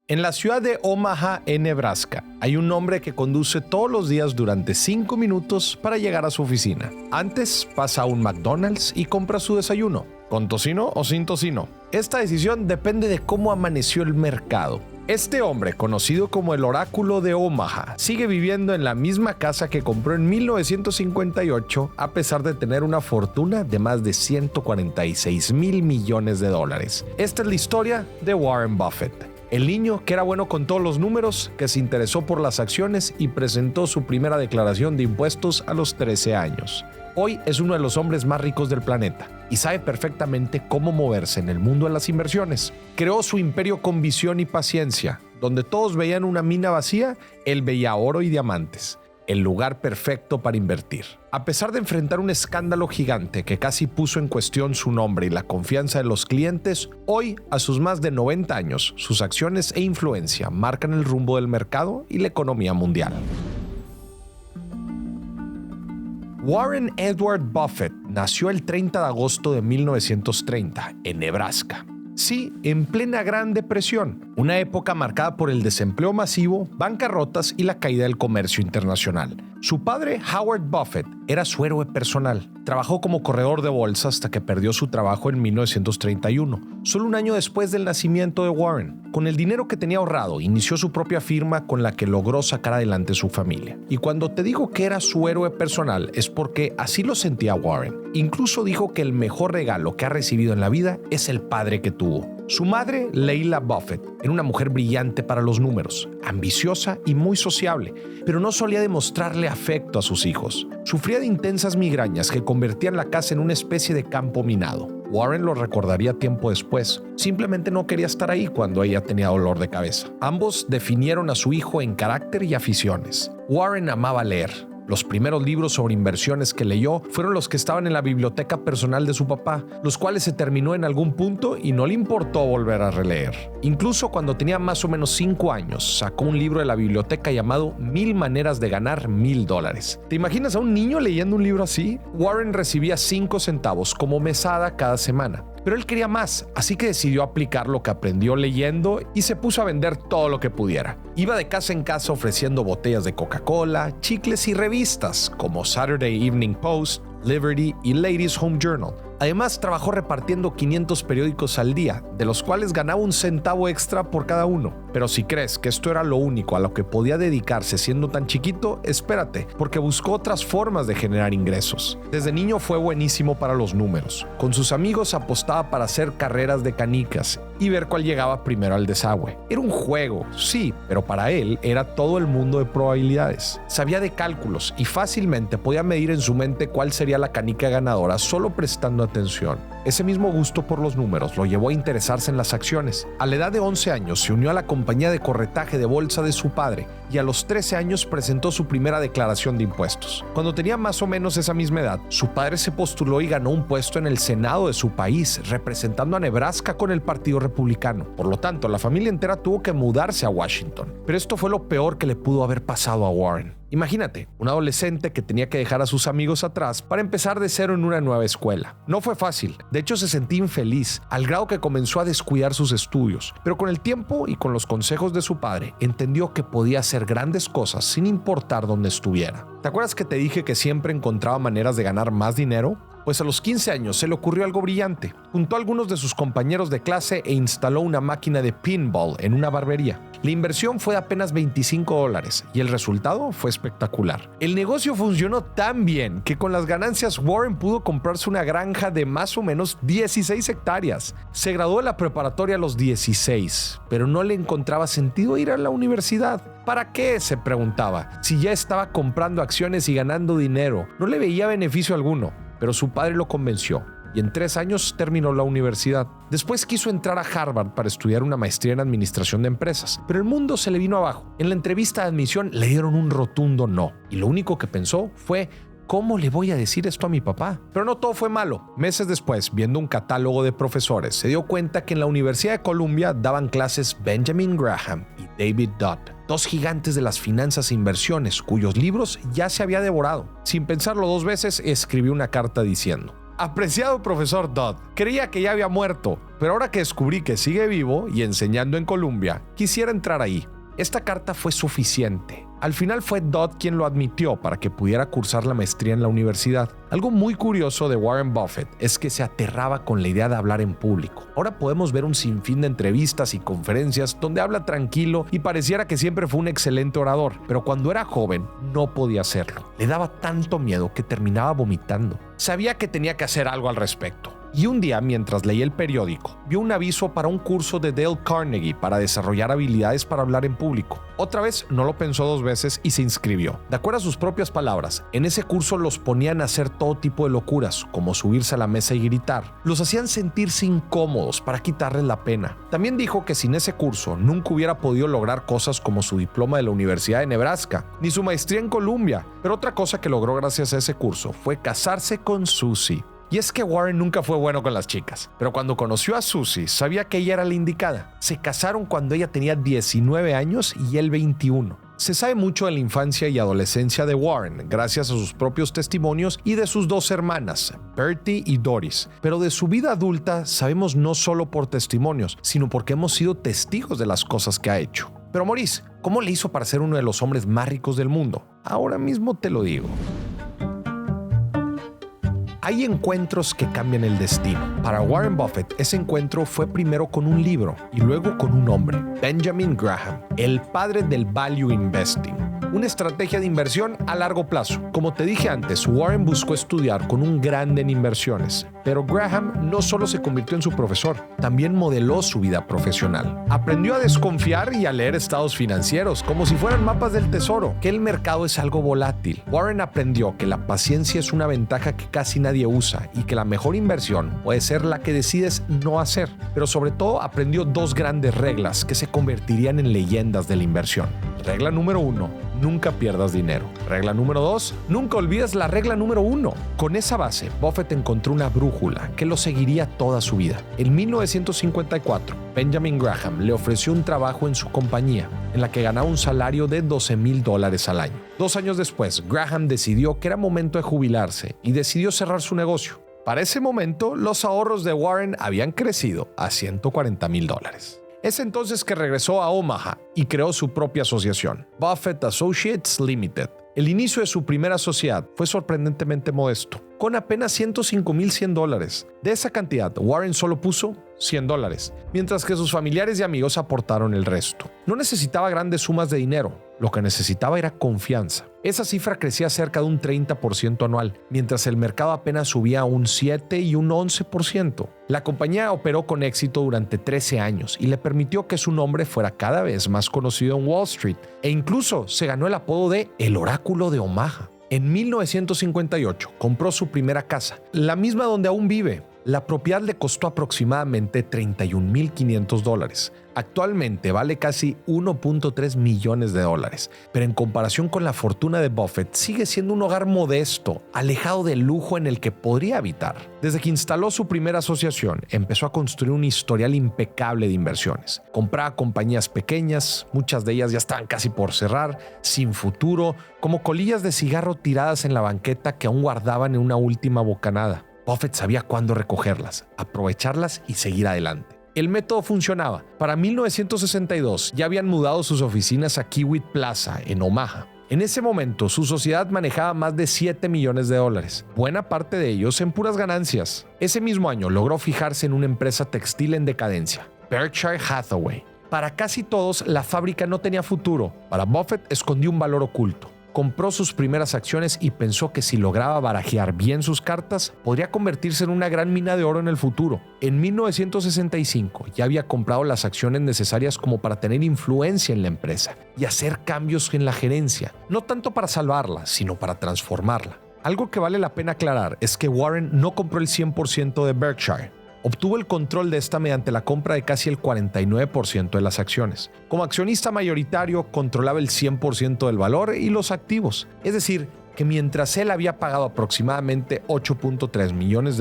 En la ciudad de Omaha, en Nebraska, hay un hombre que conduce todos los días durante 5 minutos para llegar a su oficina. Antes pasa a un McDonald's y compra su desayuno, con tocino o sin tocino. Esta decisión depende de cómo amaneció el mercado. Este hombre, conocido como el Oráculo de Omaha, sigue viviendo en la misma casa que compró en 1958 a pesar de tener una fortuna de más de $146 mil millones. Esta es la historia de Warren Buffett. El niño que era bueno con todos los números, que se interesó por las acciones y presentó su primera declaración de impuestos a los 13 años. Hoy es uno de los hombres más ricos del planeta y sabe perfectamente cómo moverse en el mundo de las inversiones. Creó su imperio con visión y paciencia. Donde todos veían una mina vacía, él veía oro y diamantes. El lugar perfecto para invertir. A pesar de enfrentar un escándalo gigante que casi puso en cuestión su nombre y la confianza de los clientes, hoy, a sus más de 90 años, sus acciones e influencia marcan el rumbo del mercado y la economía mundial. Warren Edward Buffett nació el 30 de agosto de 1930 en Nebraska. Sí, en plena Gran Depresión, una época marcada por el desempleo masivo, bancarrotas y la caída del comercio internacional. Su padre, Howard Buffett, era su héroe personal. Trabajó como corredor de bolsa hasta que perdió su trabajo en 1931, solo un año después del nacimiento de Warren. Con el dinero que tenía ahorrado, inició su propia firma con la que logró sacar adelante su familia. Y cuando te digo que era su héroe personal, es porque así lo sentía Warren. Incluso dijo que el mejor regalo que ha recibido en la vida es el padre que tuvo. Su madre, Leila Buffett, era una mujer brillante para los números, ambiciosa y muy sociable, pero no solía demostrarle afecto a sus hijos. Sufría de intensas migrañas que convertían la casa en una especie de campo minado. Warren lo recordaría tiempo después. Simplemente no quería estar ahí cuando ella tenía dolor de cabeza. Ambos definieron a su hijo en carácter y aficiones. Warren amaba leer. Los primeros libros sobre inversiones que leyó fueron los que estaban en la biblioteca personal de su papá, los cuales se terminó en algún punto y no le importó volver a releer. Incluso cuando tenía más o menos 5 años, sacó un libro de la biblioteca llamado 1000 maneras de ganar $1000. ¿Te imaginas a un niño leyendo un libro así? Warren recibía 5 centavos como mesada cada semana. Pero él quería más, así que decidió aplicar lo que aprendió leyendo y se puso a vender todo lo que pudiera. Iba de casa en casa ofreciendo botellas de Coca-Cola, chicles y revistas como Saturday Evening Post, Liberty y Ladies Home Journal. Además, trabajó repartiendo 500 periódicos al día, de los cuales ganaba un centavo extra por cada uno. Pero si crees que esto era lo único a lo que podía dedicarse siendo tan chiquito, espérate, porque buscó otras formas de generar ingresos. Desde niño fue buenísimo para los números. Con sus amigos apostaba para hacer carreras de canicas y ver cuál llegaba primero al desagüe. Era un juego, sí, pero para él era todo el mundo de probabilidades. Sabía de cálculos y fácilmente podía medir en su mente cuál sería la canica ganadora solo prestando atención. Ese mismo gusto por los números lo llevó a interesarse en las acciones. A la edad de 11 años se unió a la compañía de corretaje de bolsa de su padre y a los 13 años presentó su primera declaración de impuestos. Cuando tenía más o menos esa misma edad, su padre se postuló y ganó un puesto en el Senado de su país, representando a Nebraska con el Partido Republicano. Por lo tanto, la familia entera tuvo que mudarse a Washington. Pero esto fue lo peor que le pudo haber pasado a Warren. Imagínate, un adolescente que tenía que dejar a sus amigos atrás para empezar de cero en una nueva escuela. No fue fácil, de hecho se sentía infeliz, al grado que comenzó a descuidar sus estudios, pero con el tiempo y con los consejos de su padre, entendió que podía hacer grandes cosas sin importar dónde estuviera. ¿Te acuerdas que te dije que siempre encontraba maneras de ganar más dinero? Pues a los 15 años se le ocurrió algo brillante. Juntó a algunos de sus compañeros de clase e instaló una máquina de pinball en una barbería. La inversión fue de apenas $25 y el resultado fue espectacular. El negocio funcionó tan bien que con las ganancias Warren pudo comprarse una granja de más o menos 16 hectáreas. Se graduó de la preparatoria a los 16, pero no le encontraba sentido ir a la universidad. ¿Para qué?, se preguntaba. Si ya estaba comprando acciones y ganando dinero, no le veía beneficio alguno. Pero su padre lo convenció y en 3 años terminó la universidad. Después quiso entrar a Harvard para estudiar una maestría en administración de empresas, pero el mundo se le vino abajo. En la entrevista de admisión le dieron un rotundo no y lo único que pensó fue: ¿cómo le voy a decir esto a mi papá? Pero no todo fue malo. Meses después, viendo un catálogo de profesores, se dio cuenta que en la Universidad de Columbia daban clases Benjamin Graham y David Dodd, 2 gigantes de las finanzas e inversiones cuyos libros ya se había devorado. Sin pensarlo 2 veces, escribió una carta diciendo: Apreciado profesor Dodd, creía que ya había muerto, pero ahora que descubrí que sigue vivo y enseñando en Columbia, quisiera entrar ahí. Esta carta fue suficiente. Al final fue Dodd quien lo admitió para que pudiera cursar la maestría en la universidad. Algo muy curioso de Warren Buffett es que se aterraba con la idea de hablar en público. Ahora podemos ver un sinfín de entrevistas y conferencias donde habla tranquilo y pareciera que siempre fue un excelente orador, pero cuando era joven no podía hacerlo. Le daba tanto miedo que terminaba vomitando. Sabía que tenía que hacer algo al respecto. Y un día, mientras leía el periódico, vio un aviso para un curso de Dale Carnegie para desarrollar habilidades para hablar en público. Otra vez no lo pensó dos veces y se inscribió. De acuerdo a sus propias palabras, en ese curso los ponían a hacer todo tipo de locuras, como subirse a la mesa y gritar. Los hacían sentirse incómodos para quitarles la pena. También dijo que sin ese curso nunca hubiera podido lograr cosas como su diploma de la Universidad de Nebraska, ni su maestría en Columbia. Pero otra cosa que logró gracias a ese curso fue casarse con Susie. Y es que Warren nunca fue bueno con las chicas, pero cuando conoció a Susie sabía que ella era la indicada. Se casaron cuando ella tenía 19 años y él 21. Se sabe mucho de la infancia y adolescencia de Warren, gracias a sus propios testimonios y de sus dos hermanas, Bertie y Doris. Pero de su vida adulta sabemos no solo por testimonios, sino porque hemos sido testigos de las cosas que ha hecho. Pero Maurice, ¿cómo le hizo para ser uno de los hombres más ricos del mundo? Ahora mismo te lo digo. Hay encuentros que cambian el destino. Para Warren Buffett, ese encuentro fue primero con un libro y luego con un hombre, Benjamin Graham, el padre del Value Investing, una estrategia de inversión a largo plazo. Como te dije antes, Warren buscó estudiar con un grande en inversiones, pero Graham no solo se convirtió en su profesor, también modeló su vida profesional. Aprendió a desconfiar y a leer estados financieros como si fueran mapas del tesoro, que el mercado es algo volátil. Warren aprendió que la paciencia es una ventaja que casi nadie usa y que la mejor inversión puede ser la que decides no hacer. Pero sobre todo aprendió dos grandes reglas que se convertirían en leyendas de la inversión. Regla número 1, nunca pierdas dinero. Regla número 2, nunca olvides la regla número 1. Con esa base, Buffett encontró una brújula que lo seguiría toda su vida. En 1954, Benjamin Graham le ofreció un trabajo en su compañía, en la que ganaba un salario de $12,000 al año. 2 años después, Graham decidió que era momento de jubilarse y decidió cerrar su negocio. Para ese momento, los ahorros de Warren habían crecido a $140,000. Es entonces que regresó a Omaha y creó su propia asociación, Buffett Associates Limited. El inicio de su primera sociedad fue sorprendentemente modesto, con apenas $105,100. De esa cantidad, Warren solo puso $100, mientras que sus familiares y amigos aportaron el resto. No necesitaba grandes sumas de dinero, lo que necesitaba era confianza. Esa cifra crecía cerca de un 30% anual, mientras el mercado apenas subía un 7 y un 11%. La compañía operó con éxito durante 13 años y le permitió que su nombre fuera cada vez más conocido en Wall Street, e incluso se ganó el apodo de El Oráculo de Omaha. En 1958 compró su primera casa, la misma donde aún vive. La propiedad le costó aproximadamente $31,500. Actualmente vale casi $1.3 millones, pero en comparación con la fortuna de Buffett sigue siendo un hogar modesto, alejado del lujo en el que podría habitar. Desde que instaló su primera asociación, empezó a construir un historial impecable de inversiones. Compraba compañías pequeñas, muchas de ellas ya estaban casi por cerrar, sin futuro, como colillas de cigarro tiradas en la banqueta que aún guardaban en una última bocanada. Buffett sabía cuándo recogerlas, aprovecharlas y seguir adelante. El método funcionaba. Para 1962 ya habían mudado sus oficinas a Kiewit Plaza, en Omaha. En ese momento, su sociedad manejaba más de $7 millones, buena parte de ellos en puras ganancias. Ese mismo año logró fijarse en una empresa textil en decadencia, Berkshire Hathaway. Para casi todos, la fábrica no tenía futuro. Para Buffett, escondía un valor oculto. Compró sus primeras acciones y pensó que si lograba barajear bien sus cartas, podría convertirse en una gran mina de oro en el futuro. En 1965 ya había comprado las acciones necesarias como para tener influencia en la empresa y hacer cambios en la gerencia, no tanto para salvarla, sino para transformarla. Algo que vale la pena aclarar es que Warren no compró el 100% de Berkshire. Obtuvo el control de esta mediante la compra de casi el 49% de las acciones. Como accionista mayoritario, controlaba el 100% del valor y los activos, es decir, que mientras él había pagado aproximadamente $8.3 millones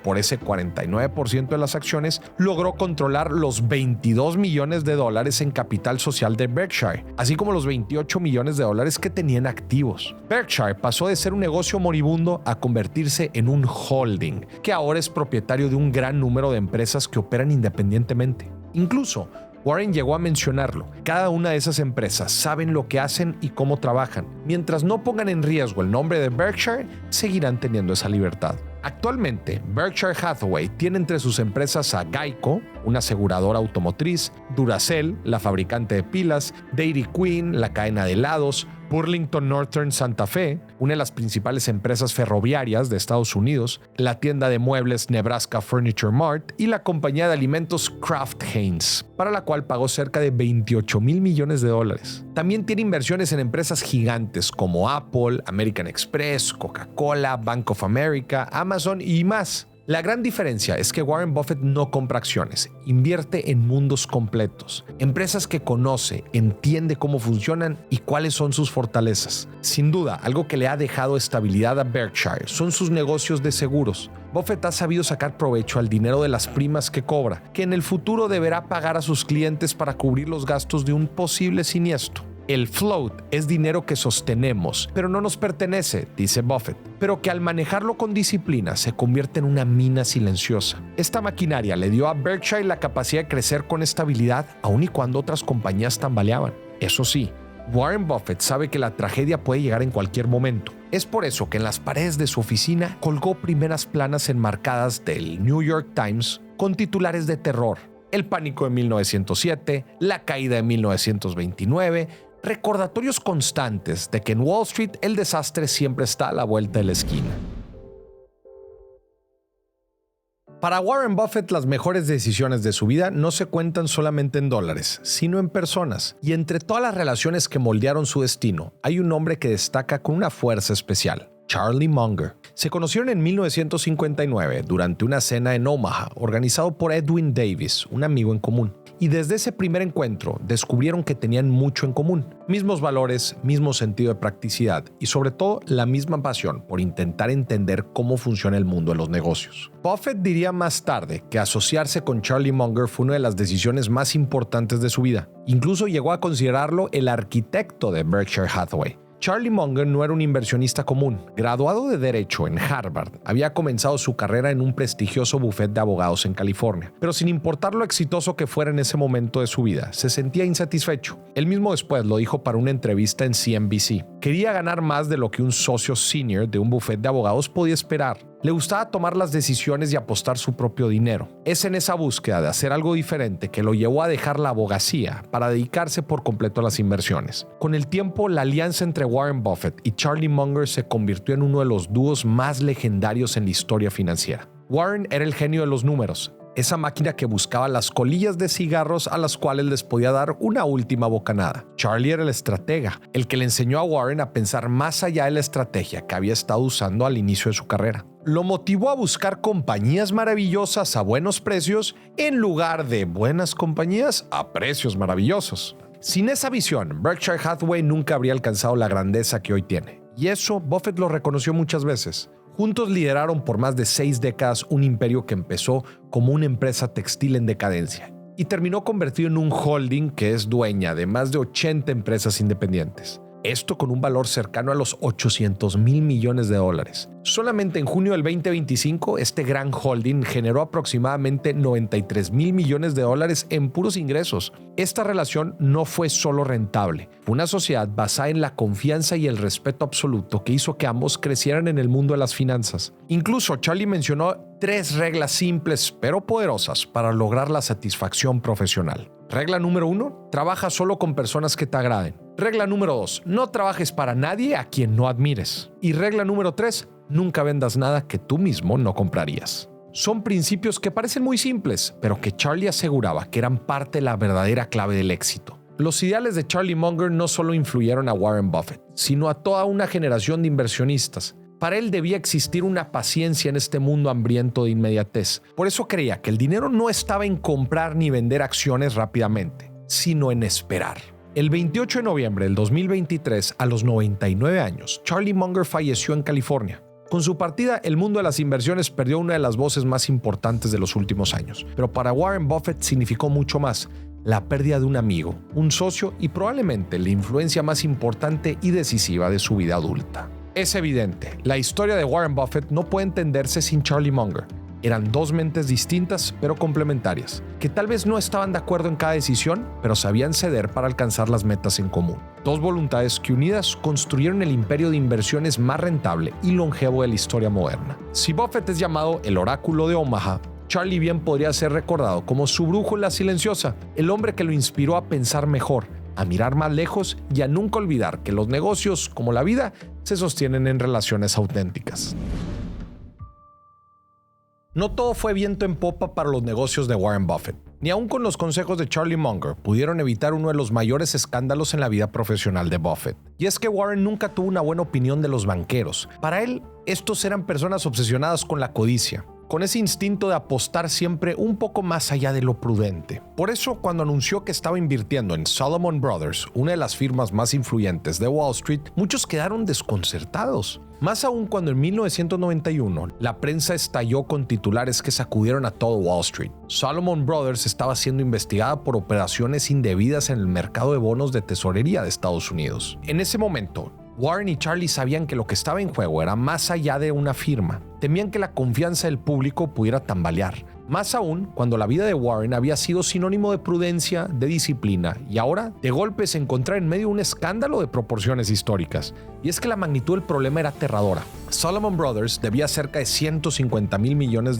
por ese 49% de las acciones, logró controlar los $22 millones en capital social de Berkshire, así como los $28 millones que tenían activos. Berkshire pasó de ser un negocio moribundo a convertirse en un holding, que ahora es propietario de un gran número de empresas que operan independientemente. Incluso Warren llegó a mencionarlo. Cada una de esas empresas saben lo que hacen y cómo trabajan. Mientras no pongan en riesgo el nombre de Berkshire, seguirán teniendo esa libertad. Actualmente, Berkshire Hathaway tiene entre sus empresas a Geico, una aseguradora automotriz, Duracell, la fabricante de pilas, Dairy Queen, la cadena de helados, Burlington Northern Santa Fe, una de las principales empresas ferroviarias de Estados Unidos, la tienda de muebles Nebraska Furniture Mart y la compañía de alimentos Kraft Heinz, para la cual pagó cerca de $28 mil millones. También tiene inversiones en empresas gigantes como Apple, American Express, Coca-Cola, Bank of America, Amazon y más. La gran diferencia es que Warren Buffett no compra acciones, invierte en mundos completos, empresas que conoce, entiende cómo funcionan y cuáles son sus fortalezas. Sin duda, algo que le ha dejado estabilidad a Berkshire son sus negocios de seguros. Buffett ha sabido sacar provecho al dinero de las primas que cobra, que en el futuro deberá pagar a sus clientes para cubrir los gastos de un posible siniestro. El float es dinero que sostenemos, pero no nos pertenece, dice Buffett, pero que al manejarlo con disciplina se convierte en una mina silenciosa. Esta maquinaria le dio a Berkshire la capacidad de crecer con estabilidad, aun y cuando otras compañías tambaleaban. Eso sí, Warren Buffett sabe que la tragedia puede llegar en cualquier momento. Es por eso que en las paredes de su oficina colgó primeras planas enmarcadas del New York Times con titulares de terror. El pánico de 1907, la caída de 1929, recordatorios constantes de que en Wall Street el desastre siempre está a la vuelta de la esquina. Para Warren Buffett, las mejores decisiones de su vida no se cuentan solamente en dólares, sino en personas. Y entre todas las relaciones que moldearon su destino, hay un hombre que destaca con una fuerza especial: Charlie Munger. Se conocieron en 1959 durante una cena en Omaha, organizado por Edwin Davis, un amigo en común. Y desde ese primer encuentro descubrieron que tenían mucho en común. Mismos valores, mismo sentido de practicidad y sobre todo la misma pasión por intentar entender cómo funciona el mundo de los negocios. Buffett diría más tarde que asociarse con Charlie Munger fue una de las decisiones más importantes de su vida. Incluso llegó a considerarlo el arquitecto de Berkshire Hathaway. Charlie Munger no era un inversionista común. Graduado de Derecho en Harvard, había comenzado su carrera en un prestigioso bufete de abogados en California. Pero sin importar lo exitoso que fuera en ese momento de su vida, se sentía insatisfecho. Él mismo después lo dijo para una entrevista en CNBC. Quería ganar más de lo que un socio senior de un bufete de abogados podía esperar. Le gustaba tomar las decisiones y apostar su propio dinero. Es en esa búsqueda de hacer algo diferente que lo llevó a dejar la abogacía para dedicarse por completo a las inversiones. Con el tiempo, la alianza entre Warren Buffett y Charlie Munger se convirtió en uno de los dúos más legendarios en la historia financiera. Warren era el genio de los números, esa máquina que buscaba las colillas de cigarros a las cuales les podía dar una última bocanada. Charlie era el estratega, el que le enseñó a Warren a pensar más allá de la estrategia que había estado usando al inicio de su carrera. Lo motivó a buscar compañías maravillosas a buenos precios en lugar de buenas compañías a precios maravillosos. Sin esa visión, Berkshire Hathaway nunca habría alcanzado la grandeza que hoy tiene. Y eso Buffett lo reconoció muchas veces. Juntos lideraron por más de 6 décadas un imperio que empezó como una empresa textil en decadencia y terminó convertido en un holding que es dueña de más de 80 empresas independientes. Esto con un valor cercano a los $800 mil millones. Solamente en junio del 2025, este gran holding generó aproximadamente $93 mil millones en puros ingresos. Esta relación no fue solo rentable, fue una sociedad basada en la confianza y el respeto absoluto que hizo que ambos crecieran en el mundo de las finanzas. Incluso Charlie mencionó 3 reglas simples pero poderosas para lograr la satisfacción profesional. Regla número 1, trabaja solo con personas que te agraden. Regla número 2, no trabajes para nadie a quien no admires. Y regla número 3, nunca vendas nada que tú mismo no comprarías. Son principios que parecen muy simples, pero que Charlie aseguraba que eran parte de la verdadera clave del éxito. Los ideales de Charlie Munger no solo influyeron a Warren Buffett, sino a toda una generación de inversionistas. Para él debía existir una paciencia en este mundo hambriento de inmediatez. Por eso creía que el dinero no estaba en comprar ni vender acciones rápidamente, sino en esperar. El 28 de noviembre del 2023, a los 99 años, Charlie Munger falleció en California. Con su partida, el mundo de las inversiones perdió una de las voces más importantes de los últimos años. Pero para Warren Buffett significó mucho más: la pérdida de un amigo, un socio y probablemente la influencia más importante y decisiva de su vida adulta. Es evidente, la historia de Warren Buffett no puede entenderse sin Charlie Munger. Eran dos mentes distintas pero complementarias, que tal vez no estaban de acuerdo en cada decisión, pero sabían ceder para alcanzar las metas en común. Dos voluntades que unidas construyeron el imperio de inversiones más rentable y longevo de la historia moderna. Si Buffett es llamado el oráculo de Omaha, Charlie bien podría ser recordado como su brújula silenciosa, el hombre que lo inspiró a pensar mejor, a mirar más lejos y a nunca olvidar que los negocios, como la vida, se sostienen en relaciones auténticas. No todo fue viento en popa para los negocios de Warren Buffett. Ni aun con los consejos de Charlie Munger pudieron evitar uno de los mayores escándalos en la vida profesional de Buffett. Y es que Warren nunca tuvo una buena opinión de los banqueros. Para él, estos eran personas obsesionadas con la codicia, con ese instinto de apostar siempre un poco más allá de lo prudente. Por eso, cuando anunció que estaba invirtiendo en Salomon Brothers, una de las firmas más influyentes de Wall Street, muchos quedaron desconcertados. Más aún cuando en 1991 la prensa estalló con titulares que sacudieron a todo Wall Street. Salomon Brothers estaba siendo investigada por operaciones indebidas en el mercado de bonos de tesorería de Estados Unidos. En ese momento, Warren y Charlie sabían que lo que estaba en juego era más allá de una firma. Temían que la confianza del público pudiera tambalear. Más aún cuando la vida de Warren había sido sinónimo de prudencia, de disciplina, y ahora, de golpe, se encontraba en medio de un escándalo de proporciones históricas. Y es que la magnitud del problema era aterradora. Salomon Brothers debía cerca de $150 mil millones,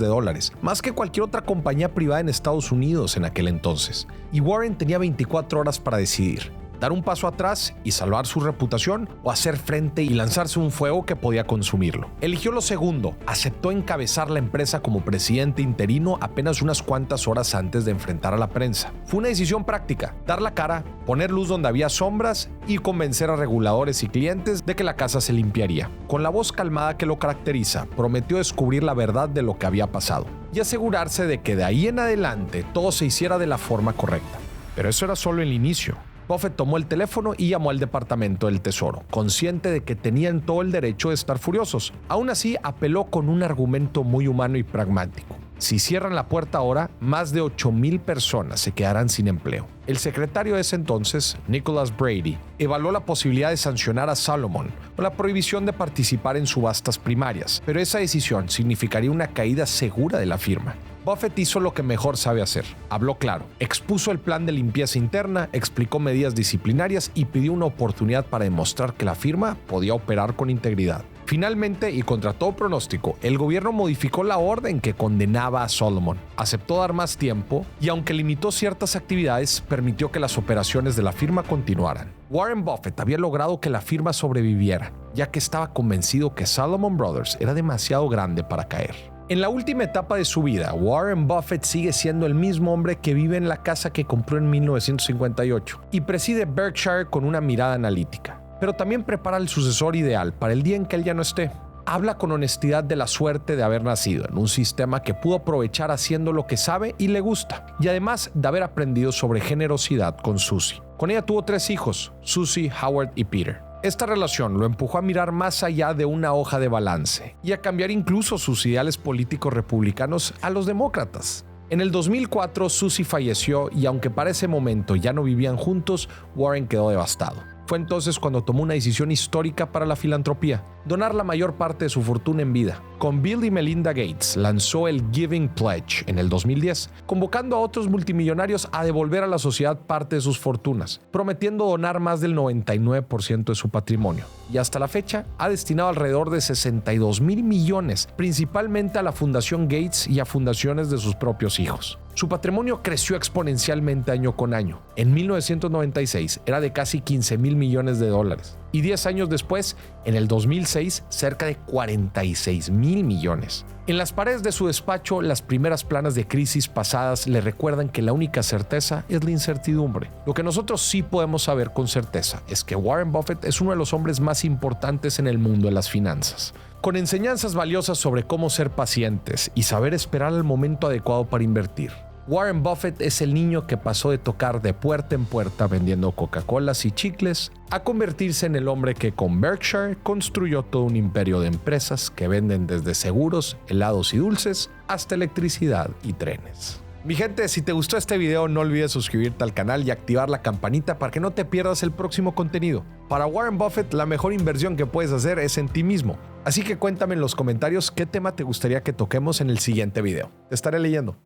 más que cualquier otra compañía privada en Estados Unidos en aquel entonces. Y Warren tenía 24 horas para decidir: dar un paso atrás y salvar su reputación, o hacer frente y lanzarse un fuego que podía consumirlo. Eligió lo segundo, aceptó encabezar la empresa como presidente interino apenas unas cuantas horas antes de enfrentar a la prensa. Fue una decisión práctica: dar la cara, poner luz donde había sombras y convencer a reguladores y clientes de que la casa se limpiaría. Con la voz calmada que lo caracteriza, prometió descubrir la verdad de lo que había pasado y asegurarse de que de ahí en adelante todo se hiciera de la forma correcta. Pero eso era solo el inicio. Buffett tomó el teléfono y llamó al Departamento del Tesoro, consciente de que tenían todo el derecho de estar furiosos. Aún así, apeló con un argumento muy humano y pragmático: si cierran la puerta ahora, más de 8,000 personas se quedarán sin empleo. El secretario de ese entonces, Nicholas Brady, evaluó la posibilidad de sancionar a Salomon con la prohibición de participar en subastas primarias, pero esa decisión significaría una caída segura de la firma. Buffett hizo lo que mejor sabe hacer: habló claro, expuso el plan de limpieza interna, explicó medidas disciplinarias y pidió una oportunidad para demostrar que la firma podía operar con integridad. Finalmente, y contra todo pronóstico, el gobierno modificó la orden que condenaba a Salomon, aceptó dar más tiempo y, aunque limitó ciertas actividades, permitió que las operaciones de la firma continuaran. Warren Buffett había logrado que la firma sobreviviera, ya que estaba convencido que Salomon Brothers era demasiado grande para caer. En la última etapa de su vida, Warren Buffett sigue siendo el mismo hombre que vive en la casa que compró en 1958 y preside Berkshire con una mirada analítica. Pero también prepara el sucesor ideal para el día en que él ya no esté. Habla con honestidad de la suerte de haber nacido en un sistema que pudo aprovechar haciendo lo que sabe y le gusta, y además de haber aprendido sobre generosidad con Susie. Con ella tuvo 3 hijos, Susie, Howard y Peter. Esta relación lo empujó a mirar más allá de una hoja de balance y a cambiar incluso sus ideales políticos republicanos a los demócratas. En el 2004, Susie falleció y, aunque para ese momento ya no vivían juntos, Warren quedó devastado. Fue entonces cuando tomó una decisión histórica para la filantropía: donar la mayor parte de su fortuna en vida. Con Bill y Melinda Gates lanzó el Giving Pledge en el 2010, convocando a otros multimillonarios a devolver a la sociedad parte de sus fortunas, prometiendo donar más del 99% de su patrimonio. Y hasta la fecha ha destinado alrededor de 62,000 millones, principalmente a la Fundación Gates y a fundaciones de sus propios hijos. Su patrimonio creció exponencialmente año con año. En 1996 era de casi 15,000 millones de dólares. Y 10 años después, en el 2006, cerca de 46,000 millones. En las paredes de su despacho, las primeras planas de crisis pasadas le recuerdan que la única certeza es la incertidumbre. Lo que nosotros sí podemos saber con certeza es que Warren Buffett es uno de los hombres más importantes en el mundo de las finanzas, con enseñanzas valiosas sobre cómo ser pacientes y saber esperar el momento adecuado para invertir. Warren Buffett es el niño que pasó de tocar de puerta en puerta vendiendo Coca-Colas y chicles a convertirse en el hombre que con Berkshire construyó todo un imperio de empresas que venden desde seguros, helados y dulces hasta electricidad y trenes. Mi gente, si te gustó este video no olvides suscribirte al canal y activar la campanita para que no te pierdas el próximo contenido. Para Warren Buffett, la mejor inversión que puedes hacer es en ti mismo. Así que cuéntame en los comentarios qué tema te gustaría que toquemos en el siguiente video. Te estaré leyendo.